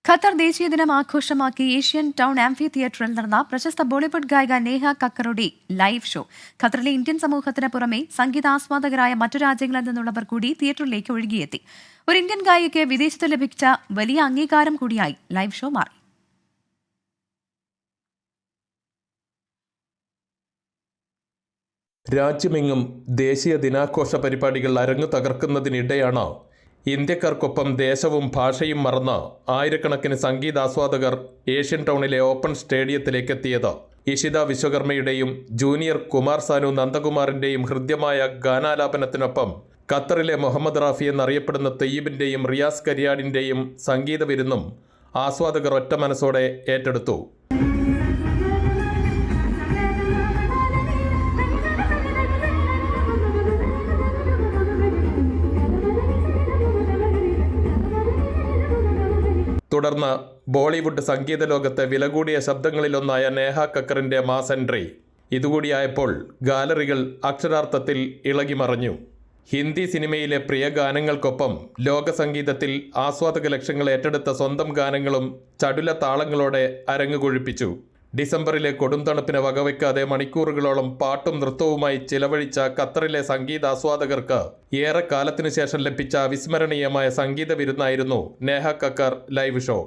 Qatar ദേശീയ ദിനം ആഘോഷമാക്കി Asian town amphi തിയേറ്ററിൽ നടന്ന പ്രശസ്ത ബോളിവുഡ് ഗായിക നേഹ കക്കറുടെ ലൈവ് ഷോ. ഖത്തറിലെ ഇന്ത്യൻ സമൂഹത്തിന് പുറമെ സംഗീതാസ്വാദകരായ മറ്റു രാജ്യങ്ങളിൽ നിന്നുള്ളവർ കൂടി തിയേറ്ററിലേക്ക് ഒഴുകിയെത്തി. ഒരു ഇന്ത്യൻ ഗായികയ്ക്ക് വിദേശത്ത് ലഭിച്ച വലിയ അംഗീകാരം കൂടിയായി ലൈവ് ഷോ മാറി. രാജ്യമെങ്ങും ദേശീയ ദിനാഘോഷ പരിപാടികൾ അരങ്ങു തകർക്കുന്നതിനിടെയാണ് ഇന്ത്യക്കാർക്കൊപ്പം ദേശവും ഭാഷയും മറന്ന് ആയിരക്കണക്കിന് സംഗീതാസ്വാദകർ ഏഷ്യൻ ടൗണിലെ ഓപ്പൺ സ്റ്റേഡിയത്തിലേക്കെത്തിയത്. ഇഷിത വിശ്വകർമ്മയുടെയും ജൂനിയർ കുമാർ സാനു നന്ദകുമാറിൻ്റെയും ഹൃദ്യമായ ഗാനാലാപനത്തിനൊപ്പം ഖത്തറിലെ മുഹമ്മദ് റാഫി എന്നറിയപ്പെടുന്ന തെയ്യിബിൻ്റെയും റിയാസ് കരിയാടിൻ്റെയും സംഗീത വിരുന്നും ആസ്വാദകർ ഒറ്റ മനസ്സോടെ ഏറ്റെടുത്തു. തുടർന്ന് ബോളിവുഡ് സംഗീത ലോകത്തെ വില കൂടിയ ശബ്ദങ്ങളിലൊന്നായ നേഹ കക്കറിൻ്റെ മാസ് എൻട്രി. ഇതുകൂടിയായപ്പോൾ ഗാലറികൾ അക്ഷരാർത്ഥത്തിൽ ഇളകിമറഞ്ഞു. ഹിന്ദി സിനിമയിലെ പ്രിയ ഗാനങ്ങൾക്കൊപ്പം ലോക സംഗീതത്തിൽ ആസ്വാദക ലക്ഷങ്ങൾ ഏറ്റെടുത്ത സ്വന്തം ഗാനങ്ങളും ചടുല താളങ്ങളോടെ അരങ്ങുകൊഴിപ്പിച്ചു. ഡിസംബറിലെ കൊടുംതണുപ്പിനെ വകവയ്ക്കാതെ മണിക്കൂറുകളോളം പാട്ടും നൃത്തവുമായി ചിലവഴിച്ച ഖത്തറിലെ സംഗീതാസ്വാദകർക്ക് ഏറെ കാലത്തിനു ശേഷം ലഭിച്ച അവിസ്മരണീയമായ സംഗീത വിരുന്നായിരുന്നു നേഹ കക്കർ ലൈവ് ഷോ.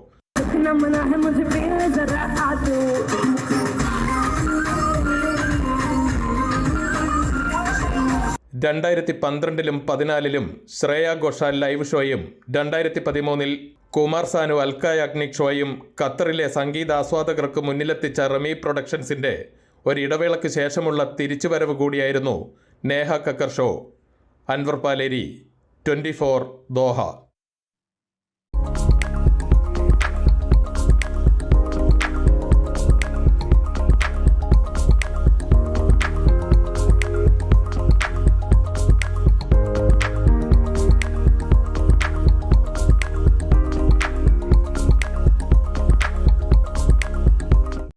2012-ലും 2014-ലും ശ്രേയ ഘോഷാൽ ലൈവ് ഷോയും 2013-ൽ കുമാർ സാനു അൽക്ക യാഗ്നിക് ഷോയും ഖത്തറിലെ സംഗീതാസ്വാദകർക്ക് മുന്നിലെത്തിച്ച റമി പ്രൊഡക്ഷൻസിൻ്റെ ഒരിടവേളയ്ക്ക് ശേഷമുള്ള തിരിച്ചുവരവ് കൂടിയായിരുന്നു നേഹ കക്കർ ഷോ. അൻവർ പാലേരി, 24 ദോഹ.